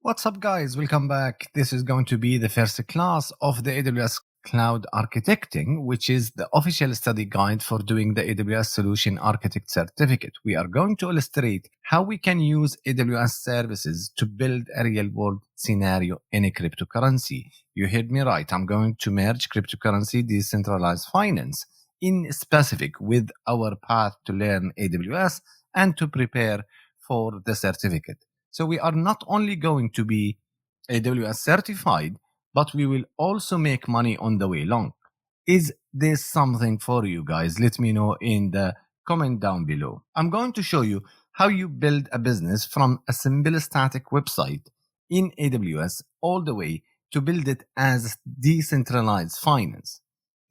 What's up, guys? Welcome back. This is going to be the first class of the AWS Cloud Architecting, which is the official study guide for doing the AWS Solution Architect Certificate. We are going to illustrate how we can use AWS services to build a real-world scenario in a cryptocurrency. You heard me right. I'm going to merge cryptocurrency decentralized finance in specific with our path to learn AWS and to prepare for the certificate. So we are not only going to be AWS certified, but we will also make money on the way along. Is this something for you guys? Let me know in the comment down below. I'm going to show you how you build a business from a simple static website in AWS all the way to build it as decentralized finance.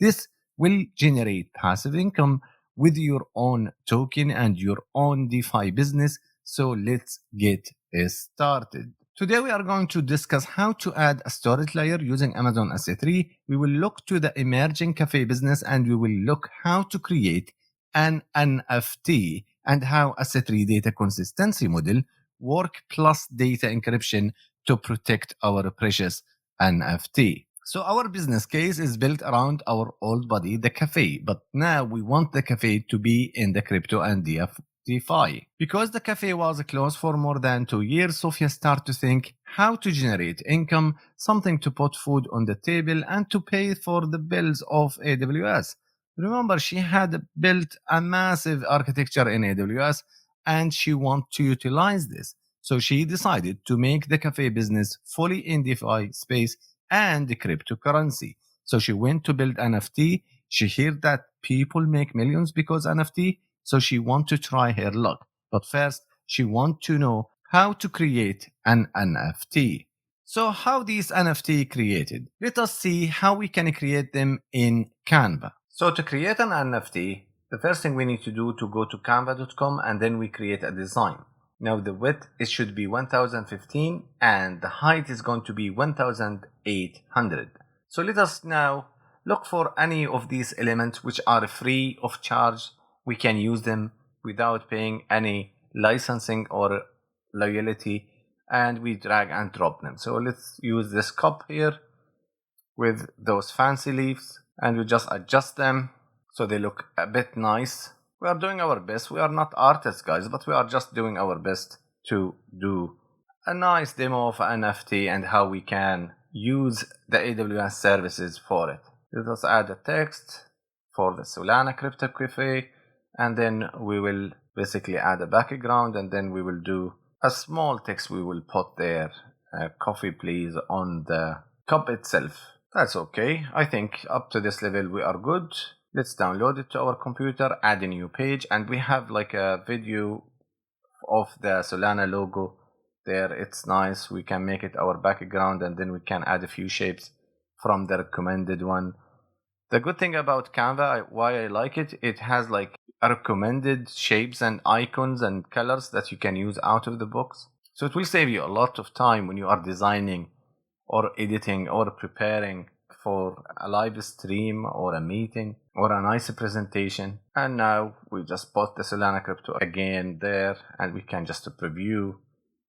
This will generate passive income with your own token and your own DeFi business. So let's get started. Today we are going to discuss how to add a storage layer using Amazon S3. We will look to the emerging cafe business and we will look how to create an NFT and how S3 data consistency model work plus data encryption to protect our precious NFT. So our business case is built around our old body, the cafe, but now we want the cafe to be in the crypto and DeFi. Because the cafe was closed for more than 2 years, Sophia started to think how to generate income, something to put food on the table, and to pay for the bills of AWS. Remember, she had built a massive architecture in AWS and she wanted to utilize this. So she decided to make the cafe business fully in DeFi space and the cryptocurrency. So she went to build NFT. She heard that people make millions because NFT. So she wants to try her luck. But first, she wants to know how to create an NFT. So how these NFT created? Let us see how we can create them in Canva. So to create an NFT, the first thing we need to do to go to canva.com and then we create a design. Now the width, it should be 1015 and the height is going to be 1800. So let us now look for any of these elements which are free of charge. We can use them without paying any licensing or loyalty, and we drag and drop them. So let's use this cup here with those fancy leaves and we just adjust them so they look a bit nice. We are doing our best. We are not artists, guys, but we are just doing our best to do a nice demo of NFT and how we can use the AWS services for it. Let us add a text for the Solana Crypto Cafe. And then we will basically add a background and then we will do a small text we will put there, coffee please, on the cup itself. That's okay. I think up to this level we are good. Let's download it to our computer, add a new page, and we have like a video of the Solana logo there. It's nice. We can make it our background and then we can add a few shapes from the recommended one. The good thing about Canva, why I like it, it has like recommended shapes and icons and colors that you can use out of the box. So it will save you a lot of time when you are designing or editing or preparing for a live stream or a meeting or a nice presentation. And now we just put the Solana Crypto again there and we can just preview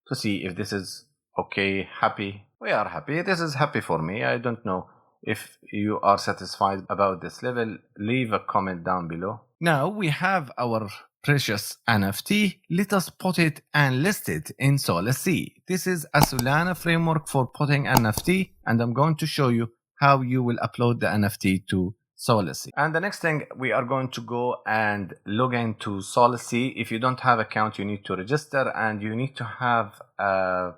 to see if this is okay, happy. We are happy. This is happy for me. I don't know if you are satisfied about this level. Leave a comment down below. Now we have our precious NFT. Let us put it and list it in Solana. This is a Solana framework for putting NFT, and I'm going to show you how you will upload the NFT to Solana. And the next thing, we are going to go and log into Solana. If you don't have an account, you need to register and you need to have a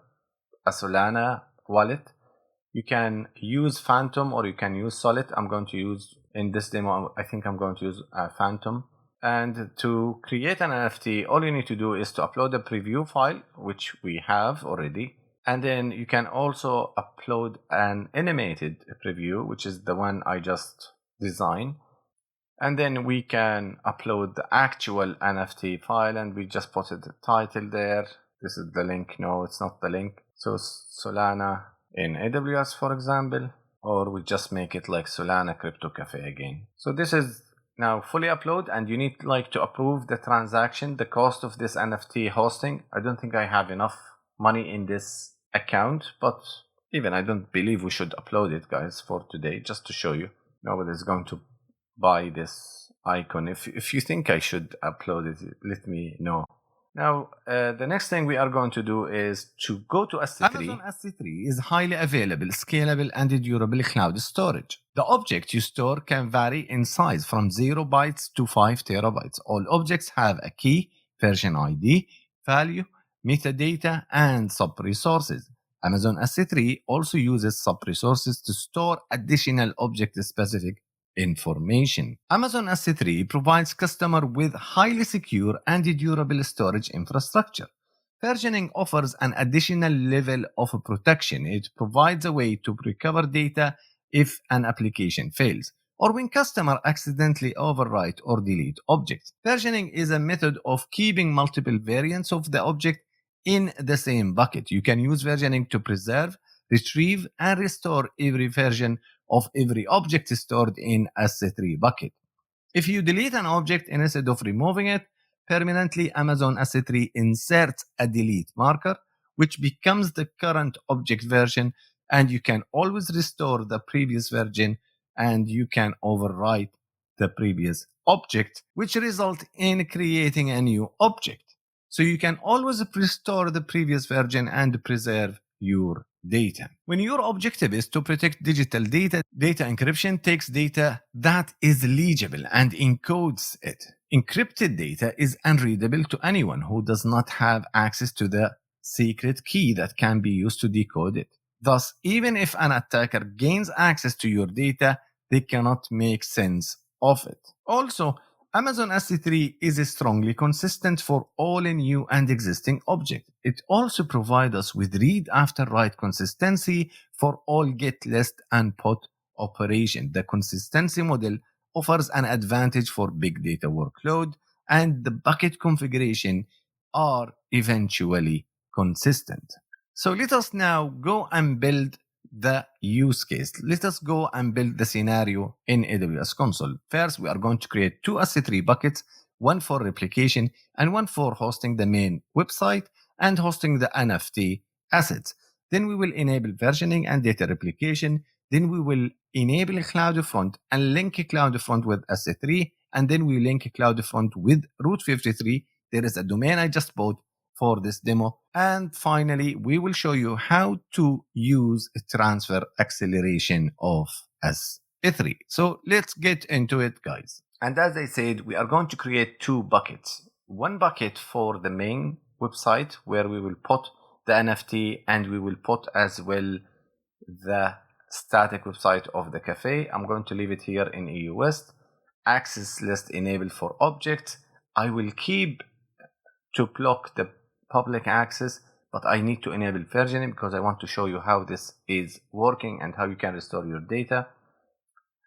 Solana wallet. You can use Phantom or you can use Solid. I'm going to use, in this demo, I think I'm going to use Phantom. And to create an NFT, all you need to do is to upload a preview file, which we have already. And then you can also upload an animated preview, which is the one I just designed. And then we can upload the actual NFT file and we just put the title there. This is the link. No, it's not the link. So Solana in AWS, for example, or we just make it like Solana Crypto Cafe again. So this is now fully upload and you need like to approve the transaction, the cost of this NFT hosting. I don't think I have enough money in this account, but even I don't believe we should upload it, guys, for today, just to show you. Nobody's going to buy this icon. If you think I should upload it, let me know. Now, the next thing we are going to do is to go to S3. Amazon S3 is highly available, scalable, and durable cloud storage. The object you store can vary in size from 0 bytes to 5 terabytes. All objects have a key, version ID, value, metadata, and sub-resources. Amazon S3 also uses sub-resources to store additional object-specific information. Amazon S3 provides customers with highly secure and durable storage infrastructure. Versioning offers an additional level of protection. It provides a way to recover data if an application fails, or when customers accidentally overwrite or delete objects. Versioning is a method of keeping multiple variants of the object in the same bucket. You can use versioning to preserve, retrieve, and restore every version of every object stored in S3 bucket. If you delete an object instead of removing it permanently, Amazon S3 inserts a delete marker, which becomes the current object version, and you can always restore the previous version, and you can overwrite the previous object, which results in creating a new object. So you can always restore the previous version and preserve your data. When your objective is to protect digital data, data encryption takes data that is legible and encodes it. Encrypted data is unreadable to anyone who does not have access to the secret key that can be used to decode it. Thus, even if an attacker gains access to your data, they cannot make sense of it. Also, Amazon S3 is strongly consistent for all new and existing objects. It also provides us with read after write consistency for all get, list, and put operation. The consistency model offers an advantage for big data workload, and the bucket configuration are eventually consistent. So let us now go and build the use case. Let us go and build the scenario in AWS console. First, we are going to create two S3 buckets, one for replication and one for hosting the main website and hosting the NFT assets. Then we will enable versioning and data replication. Then we will enable CloudFront and link CloudFront with S3. And then we link CloudFront with Route 53. There is a domain I just bought for this demo. And finally, we will show you how to use transfer acceleration of S3. So let's get into it, guys. And as I said, we are going to create two buckets. One bucket for the main website where we will put the NFT and we will put as well the static website of the cafe. I'm going to leave it here in EU West. Access list enabled for objects. I will keep to block the public access, but I need to enable versioning because I want to show you how this is working and how you can restore your data.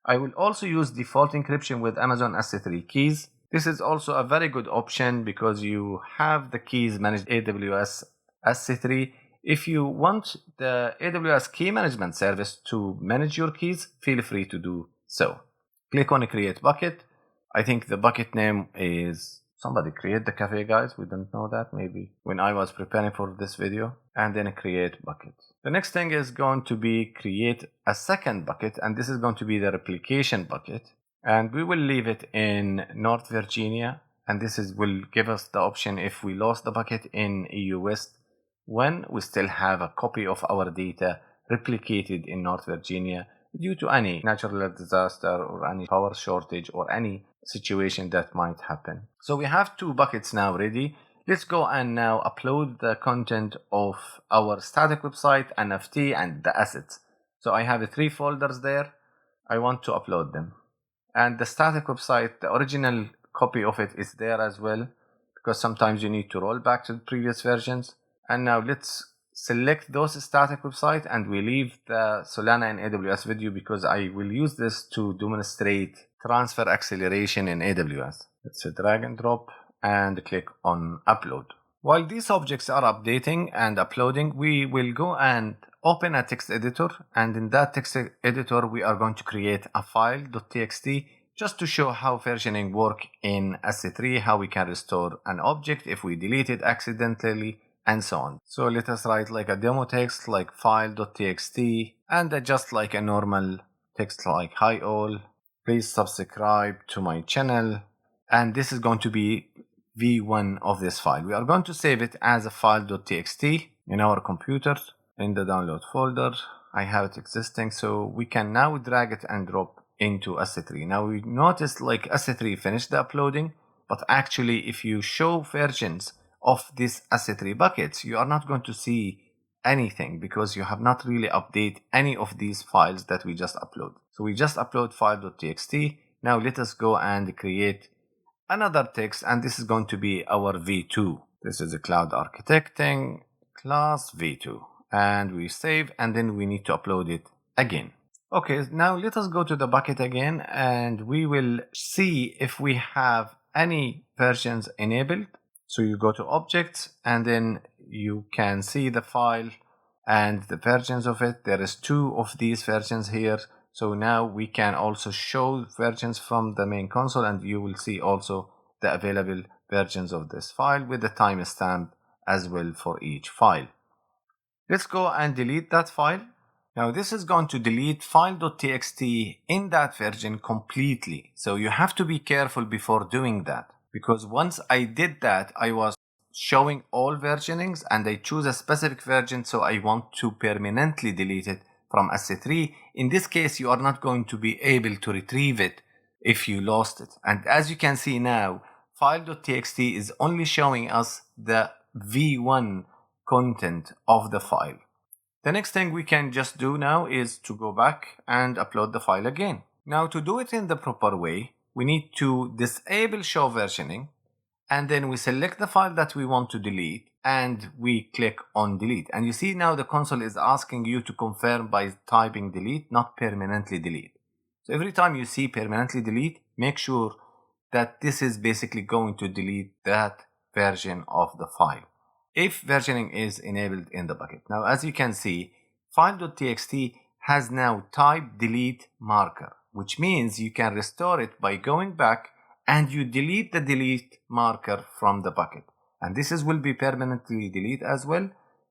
I will also use default encryption with Amazon S3 keys. This is also a very good option because you have the keys managed AWS S3. If you want the AWS key management service to manage your keys, feel free to do so. Click on create bucket. I think the bucket name is somebody create the cafe, guys. We don't know that, maybe when I was preparing for this video. And then create bucket. The next thing is going to be create a second bucket, and this is going to be the replication bucket. And we will leave it in North Virginia, and this will give us the option if we lost the bucket in EU West, when we still have a copy of our data replicated in North Virginia due to any natural disaster or any power shortage or any situation that might happen. So we have two buckets now ready. Let's go and now upload the content of our static website, NFT, and the assets. So I have 3 folders there. I want to upload them. And the static website, the original copy of it is there as well, because sometimes you need to roll back to the previous versions. And now let's select those static website, and we leave the Solana and AWS video because I will use this to demonstrate transfer acceleration in AWS. Let's drag and drop and click on upload. While these objects are updating and uploading, we will go and open a text editor, and in that text editor we are going to create a file .txt just to show how versioning work in S3, how we can restore an object if we delete it accidentally, and so on. So let us write like a demo text like file.txt and just like a normal text like hi all, please subscribe to my channel. And this is going to be v1 of this file. We are going to save it as a file.txt in our computer in the download folder. I have it existing, so we can now drag it and drop into S3. Now we notice like S3 finished the uploading, but actually if you show versions of this S3 buckets, you are not going to see anything because you have not really updated any of these files that we just upload. So we just upload file.txt. Now let us go and create another text, and this is going to be our v2. This is a cloud architecting class v2, and we save, and then we need to upload it again. Okay, now let us go to the bucket again, and we will see if we have any versions enabled. So you go to objects, and then you can see the file and the versions of it. There is 2 of these versions here. So now we can also show versions from the main console, and you will see also the available versions of this file with the timestamp as well for each file. Let's go and delete that file. Now this is going to delete file.txt in that version completely. So you have to be careful before doing that, because once I did that, I was showing all versionings and I choose a specific version, so I want to permanently delete it from S3. In this case, you are not going to be able to retrieve it if you lost it. And as you can see now, file.txt is only showing us the v1 content of the file. The next thing we can just do now is to go back and upload the file again. Now to do it in the proper way, we need to disable show versioning, and then we select the file that we want to delete and we click on delete. And you see now the console is asking you to confirm by typing delete, not permanently delete. So every time you see permanently delete, make sure that this is basically going to delete that version of the file if versioning is enabled in the bucket. Now as you can see, file.txt has now type delete marker, which means you can restore it by going back and you delete the delete marker from the bucket. And this will be permanently delete as well.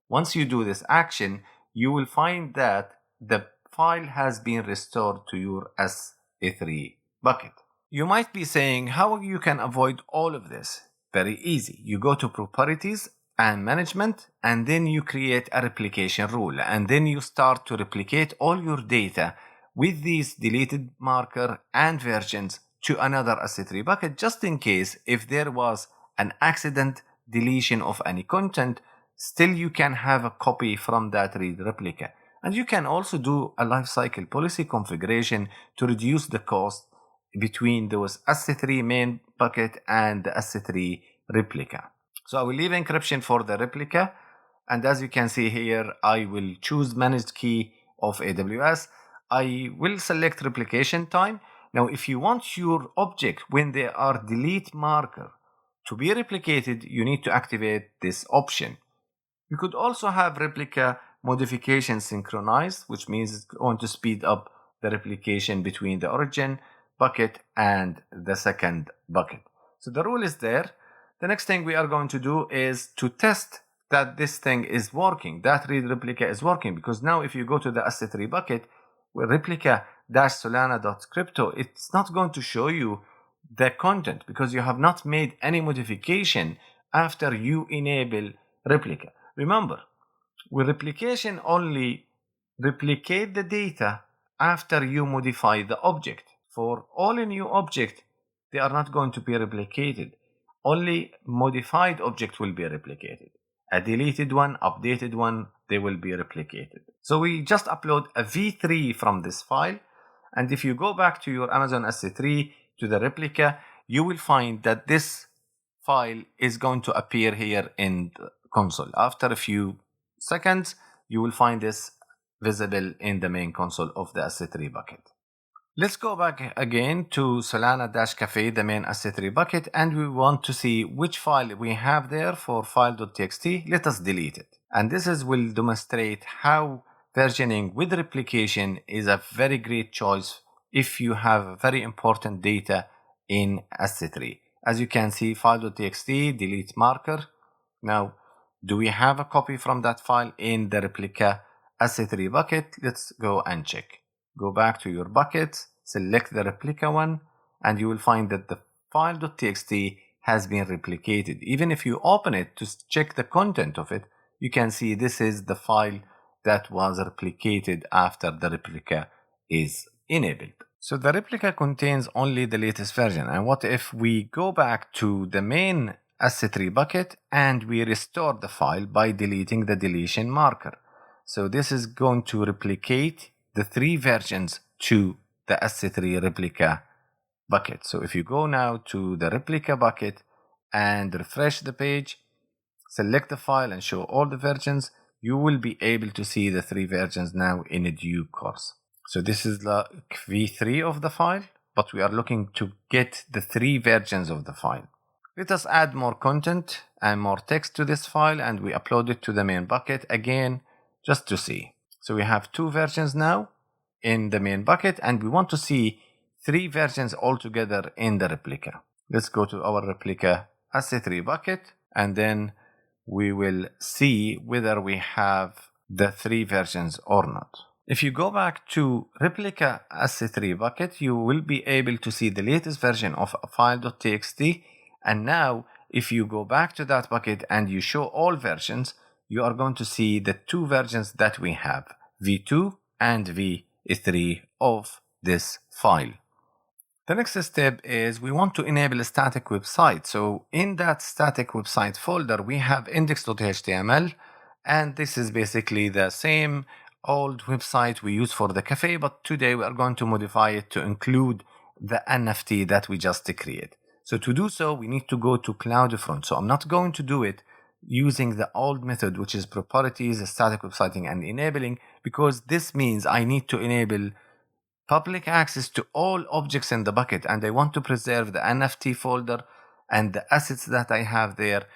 Once you do this action, you will find that the file has been restored to your S3 bucket. You might be saying how you can avoid all of this. Very easy. You go to properties and management, and then you create a replication rule, and then you start to replicate all your data with these deleted marker and versions to another S3 bucket, just in case if there was an accident deletion of any content, still you can have a copy from that read replica. And you can also do a lifecycle policy configuration to reduce the cost between those S3 main bucket and the S3 replica. So I will leave encryption for the replica, and as you can see here, I will choose managed key of AWS. I will select replication time. Now, if you want your object when they are delete marker to be replicated, you need to activate this option. You could also have replica modification synchronized, which means it's going to speed up the replication between the origin bucket and the second bucket. So the rule is there. The next thing we are going to do is to test that this thing is working, that read replica is working, because now if you go to the S3 bucket, with replica-solana.crypto, it's not going to show you the content because you have not made any modification after you enable replica. Remember, with replication only replicate the data after you modify the object. For all new object, they are not going to be replicated. Only modified object will be replicated. A deleted one, updated one, they will be replicated. So we just upload a v3 from this file. And if you go back to your Amazon S3 to the replica, you will find that this file is going to appear here in the console. After a few seconds, you will find this visible in the main console of the S3 bucket. Let's go back again to Solana Cafe, the main S3 bucket, and we want to see which file we have there for file.txt. Let us delete it. And this will demonstrate how versioning with replication is a very great choice if you have very important data in S3. As you can see, file.txt, delete marker. Now, Do we have a copy from that file in the replica S3 bucket? Let's go and check. Go back to your bucket, select the replica one, and you will find that the file.txt has been replicated. Even if you open it to check the content of it, you can see this is the file that was replicated after the replica is enabled. So the replica contains only the latest version. And what if we go back to the main S3 bucket and we restore the file by deleting the deletion marker? So this is going to replicate the 3 versions to the S3 replica bucket. So if you go now to the replica bucket and refresh the page, select the file and show all the versions, you will be able to see the 3 versions now in a due course. So this is the v3 of the file, but we are looking to get the 3 versions of the file. Let us add more content and more text to this file, and we upload it to the main bucket again just to see. So we have 2 versions now in the main bucket, and we want to see 3 versions altogether in the replica. Let's go to our replica S3 bucket, and then we will see whether we have the 3 versions or not. If you go back to replica S3 bucket, you will be able to see the latest version of file.txt. And now, if you go back to that bucket and you show all versions, you are going to see the 2 versions that we have, v2 and v3 of this file. The next step is we want to enable a static website. So in that static website folder, we have index.html, and this is basically the same old website we use for the cafe, but today we are going to modify it to include the NFT that we just created. So to do so, we need to go to CloudFront. So I'm not going to do it using the old method, which is properties, static websiting, and enabling, because this means I need to enable public access to all objects in the bucket, and I want to preserve the NFT folder and the assets that I have there.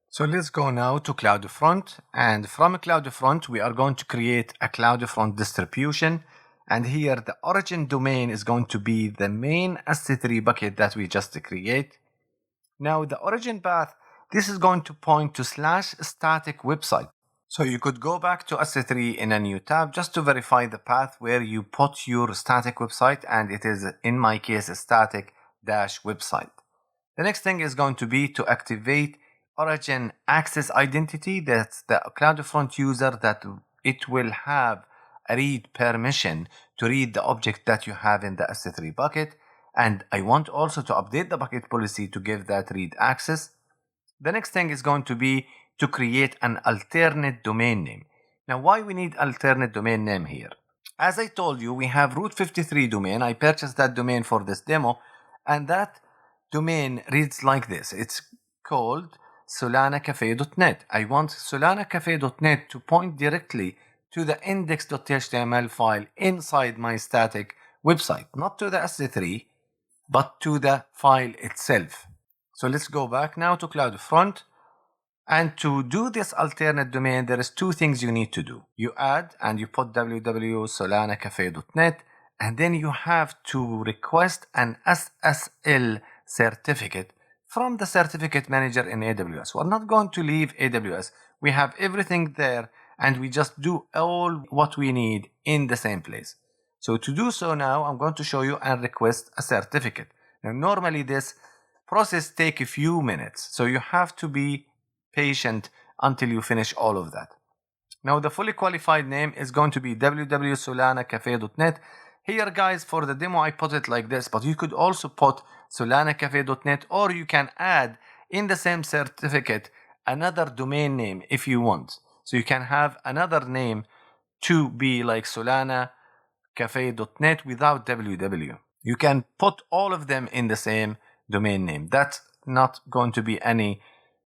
So let's go now to CloudFront, and from CloudFront we are going to create a CloudFront distribution, and here the origin domain is going to be the main S3 bucket that we just create. Now the origin path, this is going to point to /static website. So you could go back to S3 in a new tab just to verify the path where you put your static website, and it is in my case a static-website. The next thing is going to be to activate origin access identity. That's the CloudFront user that it will have a read permission to read the object that you have in the S3 bucket. And I want also to update the bucket policy to give that read access. The next thing is going to be to create an alternate domain name. Now, why we need alternate domain name here? As I told you, we have Route 53 domain. I purchased that domain for this demo, and that domain reads like this. It's called solanacafe.net. I want solanacafe.net to point directly to the index.html file inside my static website, not to the S3, but to the file itself. So let's go back now to CloudFront. And to do this alternate domain, there is 2 things you need to do. You add and you put www.solanacafe.net, and then you have to request an SSL certificate from the certificate manager in AWS. We're not going to leave AWS. We have everything there, and we just do all what we need in the same place. So to do so now, I'm going to show you and request a certificate. Now, normally this process takes a few minutes, so you have to be patient until you finish all of that. Now the fully qualified name is going to be www.solanacafe.net. Here guys, for the demo I put it like this, but you could also put solanacafe.net, or you can add in the same certificate another domain name if you want. So you can have another name to be like solanacafe.net without www. You can put all of them in the same domain name. That's not going to be any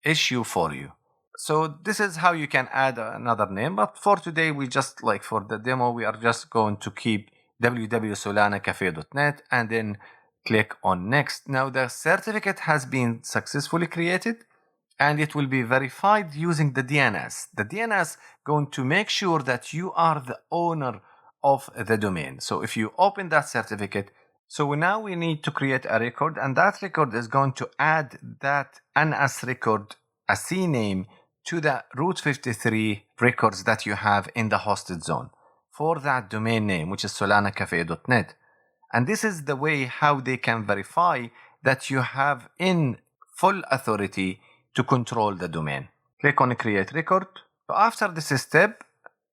issue for you. So this is how you can add another name, but for today we just, like for the demo, we are just going to keep www.solanacafe.net and then click on next. Now the certificate has been successfully created, and it will be verified using the DNS. The DNS going to make sure that you are the owner of the domain. So if you open that certificate, so now we need to create a record, and that record is going to add that NS record, a CNAME, to the root 53 records that you have in the hosted zone for that domain name, which is solanacafe.net. And this is the way how they can verify that you have in full authority to control the domain. Click on create record. So after this step,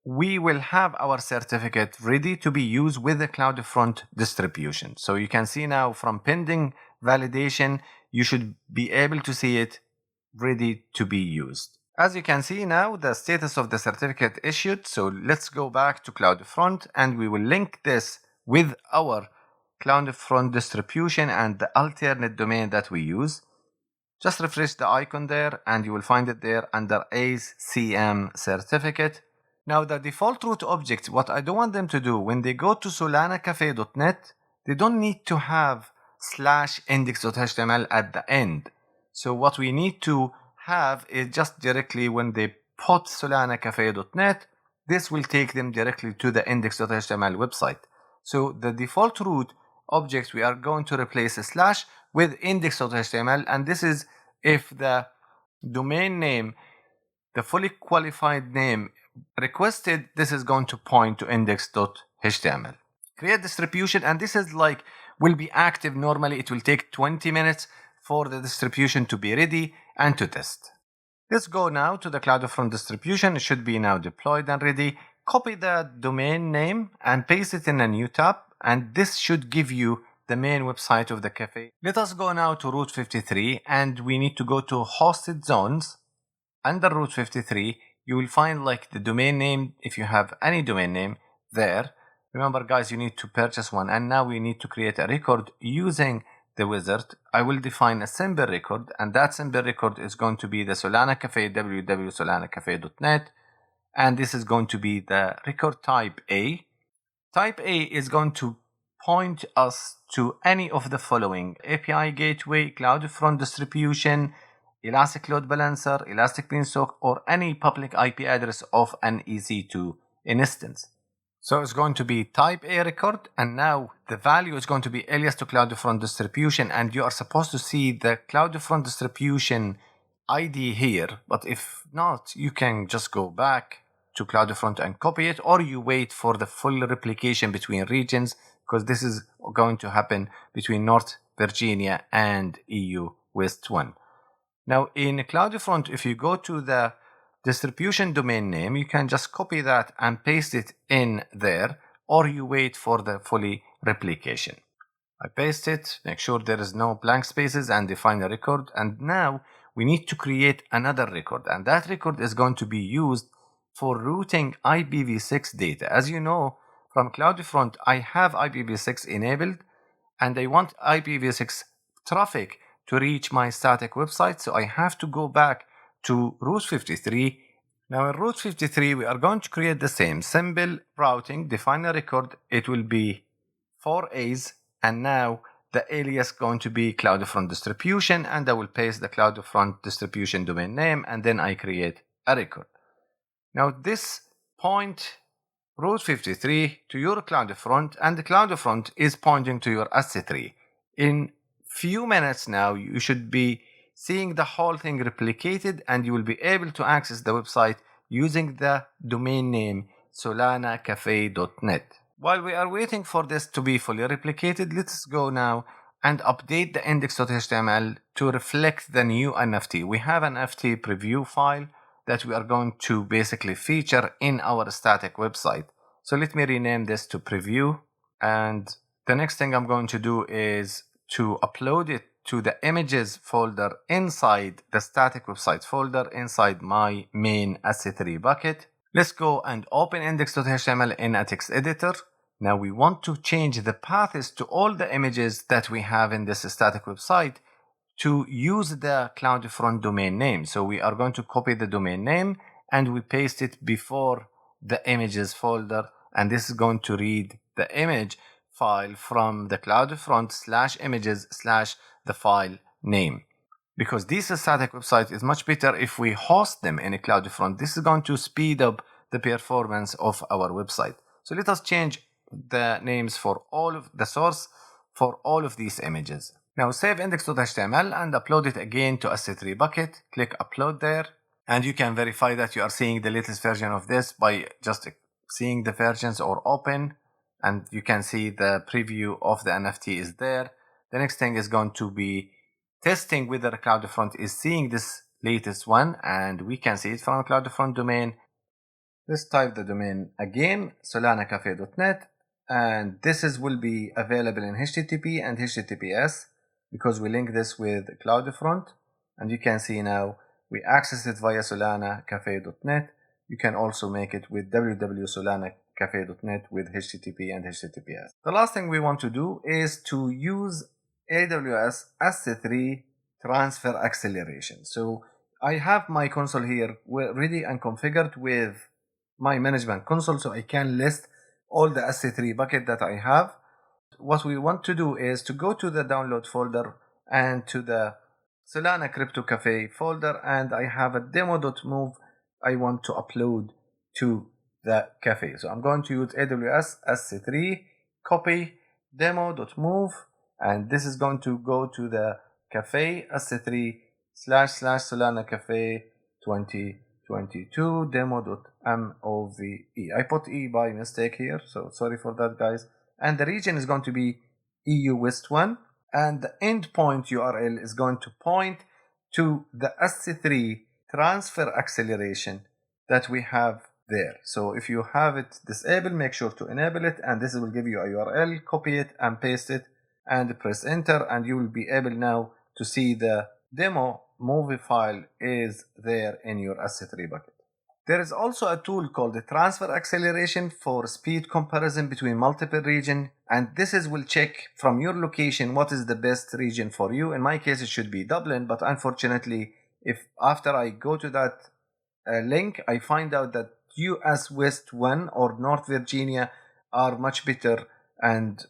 we will have our certificate ready to be used with the CloudFront distribution. So you can see now from pending validation, you should be able to see it ready to be used. As you can see now, the status of the certificate issued. So let's go back to CloudFront and we will link this with our CloudFront distribution and the alternate domain that we use. Just refresh the icon there and you will find it there under ACM certificate. Now the default root object, what I don't want them to do when they go to solanacafe.net, they don't need to have /index.html at the end. So what we need to have is just directly when they put solanacafe.net, this will take them directly to the index.html website. So the default root object, we are going to replace a slash with index.html, and this is if the domain name, the fully qualified name requested, this is going to point to index.html. Create distribution, and this is like will be active normally. It will take 20 minutes for the distribution to be ready and to test. Let's go now to the CloudFront distribution. It should be now deployed and ready. Copy the domain name and paste it in a new tab, and this should give you the main website of the cafe. Let us go now to root 53 and we need to go to hosted zones. Under root 53, you will find like the domain name if you have any domain name there. Remember guys, you need to purchase one, and now we need to create a record using the wizard. I will define a symbol record, and that symbol record is going to be the Solana Cafe www.solanacafe.net, and this is going to be the record type A. Type A is going to point us to any of the following: API gateway, CloudFront distribution, Elastic Load Balancer, Elastic Beanstalk, or any public IP address of an EC2 instance. So it's going to be type A record, and now the value is going to be alias to CloudFront distribution, and you are supposed to see the CloudFront distribution ID here, but if not, you can just go back to CloudFront and copy it, or you wait for the full replication between regions, because this is going to happen between North Virginia and EU West 1. Now in CloudFront, if you go to the distribution domain name, you can just copy that and paste it in there, or you wait for the fully replication. I paste it, make sure there is no blank spaces, and define a record. And now we need to create another record, and that record is going to be used for routing IPv6 data. As you know, from CloudFront, I have IPv6 enabled, and I want IPv6 traffic to reach my static website, so I have to go back to root 53. Now in root 53, we are going to create the same symbol routing, define a record. It will be 4 A's, and now the alias going to be CloudFront distribution, and I will paste the CloudFront distribution domain name, and then I create a record. Now this point root 53 to your CloudFront, and the CloudFront is pointing to your SC3. In few minutes now, you should be seeing the whole thing replicated, and you will be able to access the website using the domain name solanacafe.net. While we are waiting for this to be fully replicated, let's go now and update the index.html to reflect the new NFT. We have an NFT preview file that we are going to basically feature in our static website. So let me rename this to preview, and the next thing I'm going to do is to upload it to the images folder inside the static website folder inside my main SC3 bucket. Let's go and open index.html in a text editor. Now we want to change the paths to all the images that we have in this static website to use the CloudFront domain name. So we are going to copy the domain name and we paste it before the images folder, and this is going to read the image file from the CloudFront /images/ the file name. Because this static website is much better if we host them in a CloudFront. This is going to speed up the performance of our website. So let us change the names for all of the source for all of these images. Now save index.html and upload it again to SC3 bucket. Click upload there. And you can verify that you are seeing the latest version of this by just seeing the versions or open, and you can see the preview of the NFT is there. The next thing is going to be testing whether CloudFront is seeing this latest one, and we can see it from CloudFront domain. Let's type the domain again, solanacafe.net, and will be available in HTTP and HTTPS because we link this with CloudFront. And you can see now we access it via solanacafe.net. You can also make it with www.solanacafe.net with HTTP and HTTPS. The last thing we want to do is to use AWS S3 transfer acceleration. So I have my console here ready and configured with my management console, so I can list all the S3 bucket that I have. What we want to do is to go to the download folder and to the Solana Crypto Cafe folder, and I have a demo.move I want to upload to the cafe. So I'm going to use AWS S3 copy demo.move, and this is going to go to the cafe S3 / Solana Cafe 2022 demo.move. I put E by mistake here, so sorry for that, guys. And the region is going to be EU West 1, and the endpoint URL is going to point to the S3 transfer acceleration that we have there. So if you have it disabled, make sure to enable it, and this will give you a URL. Copy it and paste it and press enter, and you will be able now to see the demo movie file is there in your S3 bucket. There is also a tool called the transfer acceleration for speed comparison between multiple regions, and will check from your location what is the best region for you. In my case, it should be Dublin, but unfortunately, if after I go to that link, I find out that US West 1 or North Virginia are much better and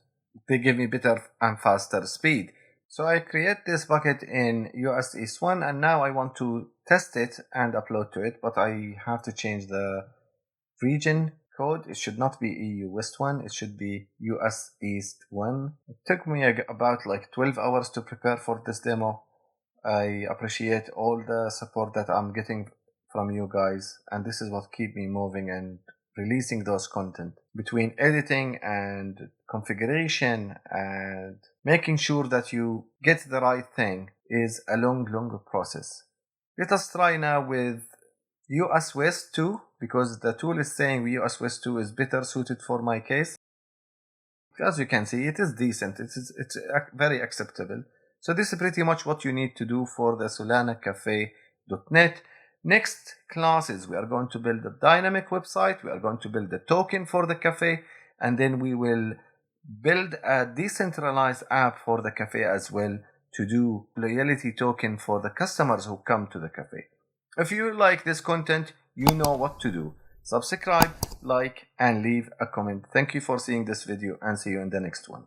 they give me better and faster speed. So I create this bucket in US East 1, and now I want to test it and upload to it, but I have to change the region code. It should not be EU West 1, it should be US East 1. It took me about like 12 hours to prepare for this demo. I appreciate all the support that I'm getting from you guys, and this is what keeps me moving and releasing those content. Between editing and configuration and making sure that you get the right thing is a long process. Let us try now with US West 2, because the tool is saying US West 2 is better suited for my case. As you can see, it is decent, it's very acceptable. So this is pretty much what you need to do for the solanacafe.net. Next classes, we are going to build a dynamic website, we are going to build a token for the cafe, and then we will build a decentralized app for the cafe as well to do loyalty token for the customers who come to the cafe. If you like this content, you know what to do. Subscribe, like, and leave a comment. Thank you for seeing this video, and see you in the next one.